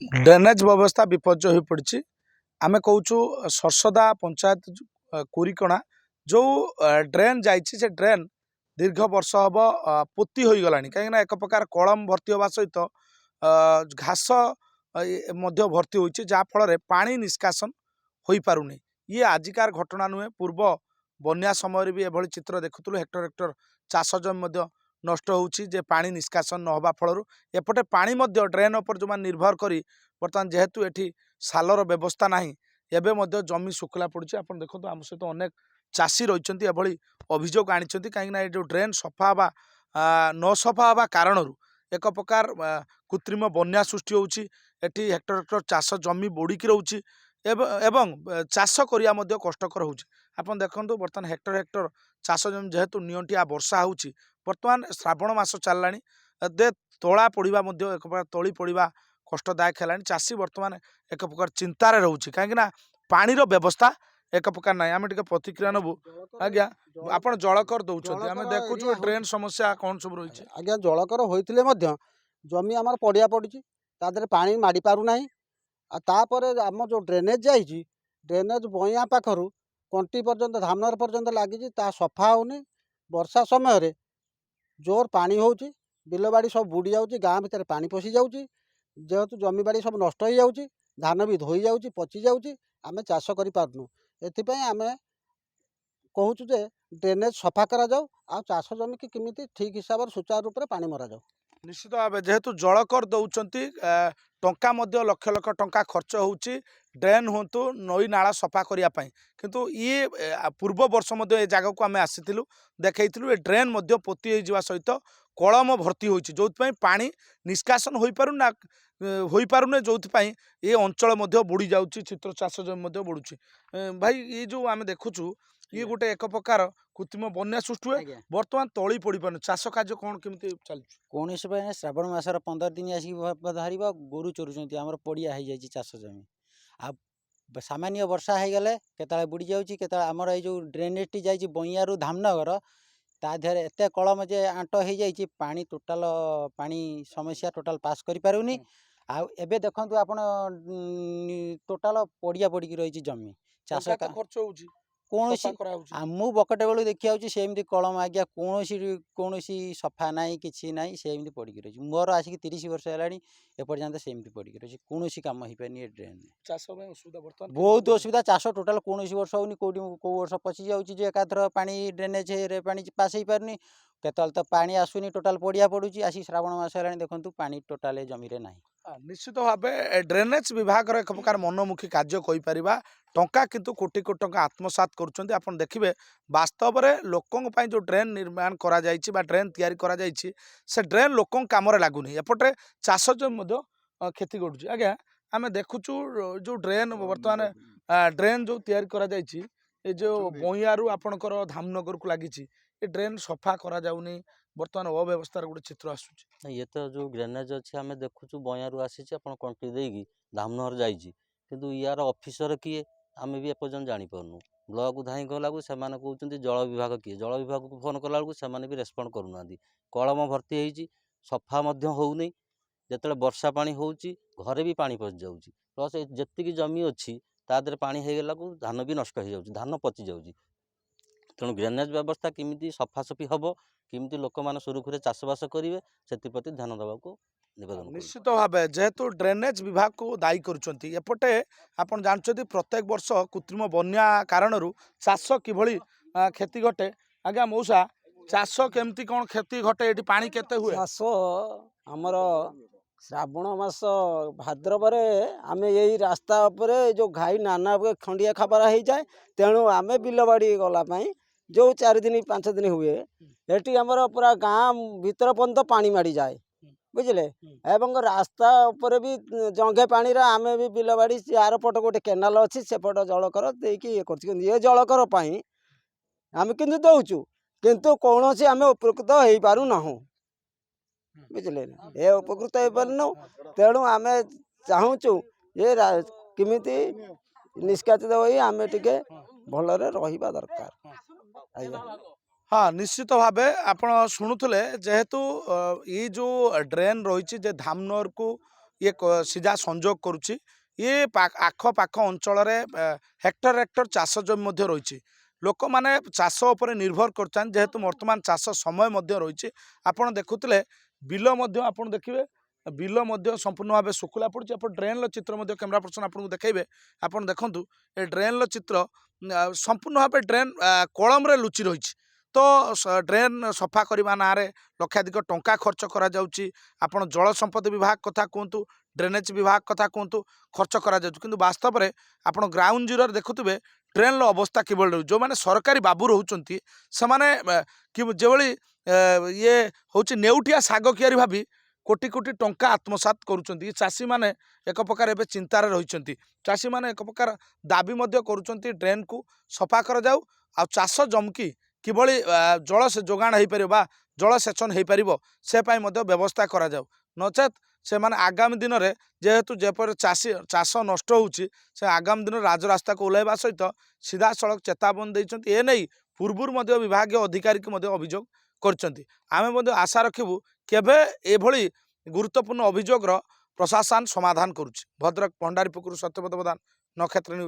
Drainage व्यवस्था विपर्य हो पड़ी। आम कहूँ सरसदा पंचायत कुरीकणा जो ड्रेन जाइए ड्रेन दीर्घ वर्ष हम पोती हो गला कहीं एक प्रकार कलम भर्ती होगा सहित घास भर्ती हो जहाँफल पा निष्कासन हो पारुनी। ये आजिकार घटना नुहे पूर्व बन्या समय भी एभली चित्र देखुलु हेक्टर हेक्टर चाष जमी नष्ट होउछि जे पानी निष्कासन न होबा फलरु एपटे पानी मध्य ड्रेन उपर जो निर्भर करी बर्तमान जेहेतु एठी सालर व्यवस्था नाही एबे मध्य जमी सुखला पड़ुछि। आपण देखंतु आम सहित अनेक चाषी रहिछन्ति एभली अभियोग आनिछन्ति काहेकि ना ए जो ड्रेन सफा हवा न सफा हवा कारणरू एक प्रकार कृत्रिम बन्या सृष्टि होउछि। एठी हेक्टर हेक्टर चाष जमी बोड़िकी रहउछि एवं चाष करिया मध्य कष्टकर होउछि। आपण देखंतु बर्तमान हेक्टर हेक्टर चाष जमी जेहेतु नियंटिया वर्षा होउछि बर्तमान श्रावण मास चललानी दे तोला पड़ा एक प्रकार तली पड़ा कष्टदायक है। चाषी बर्तमान एक प्रकार चिंतार रोचे कहीं पानी व्यवस्था एक प्रकार ना आम टे प्रतिक्रिया नबू। आज्ञा आप जलकर दौरान आम देखु ड्रेन समस्या कौन सब रही आज्ञा जलकर होते जमी आम पड़िया पड़ी तादे पा माड़ी पारना तापर आम जो ड्रेनेज जाइए ड्रेनेज बइया पाखर कंटी पर्यंत धामनर पर्यंत लगी सफा होनी वर्षा समय जोर पानी होउची बिल बाड़ी सब बुड़ी जाउची गाँ भितर पानी पशि जाउची जेहेतु जमी बाड़ी सब नष्ट हो जाउची धान भी धोई जाउची पची जाउची आमे चाष करि पारनु। एथिपई आमे कहूचु जे ड्रेनेज सफा करा जाऊ आ चाष जमी की किमिति ठीक हिसाब से सुचारू रूप से पानी मरा जाऊ। निश्चित भाव जेहेतु जलकर दौरान टंका लक्ष लक्ष टंका खर्च होउची ड्रेन हूँ नई नाला सफा करने किंतु ये पूर्व वर्ष ए जगह को आम आसीलु देखु ए ड्रेन पोती हो सहित कलम भर्ती हो जो पानी निष्कासन हो पारुना हो पारुने जो ये अंचल बुड़ी जाऊँगी चित्र चाष जमी बुड़ुची। भाई ये जो आम देखुचु ये गोटे एक प्रकार कृत्रिम बन्या सृष्टि हुए बर्तमान तली पड़ पार चाष कार्य कौन केमती चलुଛି कौन श्रावण मासर 15 दिन आसिक धार गोरु चोरुंट आम पड़िया हो जाए चाष जमी आ सामान्य वर्षा हो गले केतले बुड़ी जाऊँगी केतले आमर ये ड्रेनेज टी जाइए बइयारू धामनगर ता देहरे एते कलम जे आंट हो जाइए पानी टोटाल पानी समस्या टोटाल पास करि पारुनी। आ एबे देखंतु आपण टोटाल पड़िया पड़ी रही जमी चाष खर्च होउची कौन मु बकटे बेलू देखी सेमती कलम आज्ञा कौन सफा ना कि ना सेमती पड़ी रही मोर आसिक 30 वर्ष है एपर्यंत सेमती पड़ी रही कौन काम हो पारे ड्रेन बहुत असुविधा चाष टोटाल कौन वर्ष होनी कौटी कौ वर्ष पचि जाऊँगी एकाथर पानी ड्रेनेज पानी पास हो पारनी केतल तो पानी आसुनी टोटाल पड़िया पड़ुची आसी श्रावण मास है देखो पानी टोटाल जमी ना। निश्चित भाव ड्रेनेज विभाग एक प्रकार मनमुखी कार्य कहीपर टंका किंतु कोटी कोटी टंका आत्मसात करुँच। आप देखिए वास्तव में लोकों जो ड्रेन निर्माण करा ड्रेन तैयारी करा से ड्रेन लोकों कम लगुनि एपटे चाष जमी क्षति घटुची। आज्ञा आम देखुचु जो ड्रेन बर्तमान ड्रेन जो तैयारी करा ये जो बइयारू आपणकर धामनगर को लगी ड्रेन सफा करा जाउनी बर्तमान अव्यवस्थार गोटे चित्र आसूँ। ये तो जो ड्रेनेज अच्छे आम देखुचु बइयारू आसी कंटी देकी धामनगर जाइए किंतु यार ऑफिसर किए आम भी एपर्यंत जानीपारनु ब्लॉक धाई गला से कहते जल विभाग किए जल विभाग को फोन कला से भी रेस्पॉन्ड करूना कलम भर्ती होती सफा होनी जिते वर्षा पानी होची घरे भी पानी पशि जाऊँगी प्लस जी जमी अच्छी तादे पानी हो गला धान भी नष्ट हो जाऊँगी धान पचि जाऊँगी तेणु ड्रेनेज व्यवस्था किमिति सफासफी हम किमिति लोक मैंने सुरुखुरे चाषबास करेंगे से ध्यान देवा निवेदन। निश्चित भाव जेहेतु ड्रेनेज विभाग को दायी करपटे आप जानते प्रत्येक वर्ष कृत्रिम बन्या कारण चाष किभली क्षति घटे। आज्ञा मौसा चाष केमती कौन क्षति घटे ये पानी केते हुए चाष आमर श्रावण मास भाद्रव आम यही रास्ता उपरे जो घाई नाना खंडिया खबर हो जाए तेणु आम बिल बाड़ी गलापाई जो 4 दिन 5 दिन हुए ये आमर पूरा गाँ भीतर पर्यंत पानी माड़ी जाए बुझे एवं रास्ता उपर भी जंघे पानी आम भी बिल बाड़ी आर पट गोटे केनाल अच्छी से पट जलकर देकी ये कर जलकर आम कि दौचु किंतु कौन सी आम उपकृत हो पारू ना बुझे ये उपकृत हो पारनु तेणु आम चाहूँ ये किमिति निष्कासित हो आम टे भलरे रहिबा दरकार। हाँ निश्चित भाव आप शुणुले जेहेतु ये जो ड्रेन रही धामनगर को ये सीधा संजोग करुच्ची ये आखपाख अंचल हेक्टर हेक्टर चाष जमी रही लोक मैंने चाष उपर निर्भर कर जेहेतु वर्तमान चाष समय रही आपड़ देखुले बिल आप देखिए बिल संपूर्ण भाव सुखला पड़ी ड्रेन चित्र कैमेरा पर्सन आपको देखेबे आप देखूँ ये ड्रेन चित्र संपूर्ण भाव ड्रेन कलम लुचि रही तो ड्रेन सफा करने ना लक्षाधिक टंका खर्च करा आपण जल संपद विभाग कथा कहतु ड्रेनेज विभाग कथा कहतु खर्च करा किंतु वास्तव में आप ग्राउंड जीरो देखुए ड्रेन अवस्था किभली रही जो मैंने सरकारी बाबू रोचे से जो ये हूँ नेउटिया साग कियारी भाभी कोटी कोटी टंका आत्मसात करुँच चाषी मैंने एक प्रकार एवं चिंतार रही चाषी मैंने एक प्रकार दाबी करुँच ड्रेन को सफा कर जाऊ आ चाष जमकी किभली जल से जोगाण हो पार जल सेचन हो पार से व्यवस्था करा जाऊ नचेत से माने आगामी दिन में जेहेतु जेपर चाषी चाष नष्ट होउछि से आगामी दिन राजरास्ता को ओह्लैवा सहित सीधा सड़क चेतावनी देइछन्ति ए नै पूर्वरु विभाग अधिकारी को अभियोग करछन्ति आमे आशा रखिबु केबे एभली गुरुत्वपूर्ण अभियोगर प्रशासन समाधान करुछि। भद्रक भंडारीपुकुर सत्यव्रत प्रधान नक्षत्र न्यूज।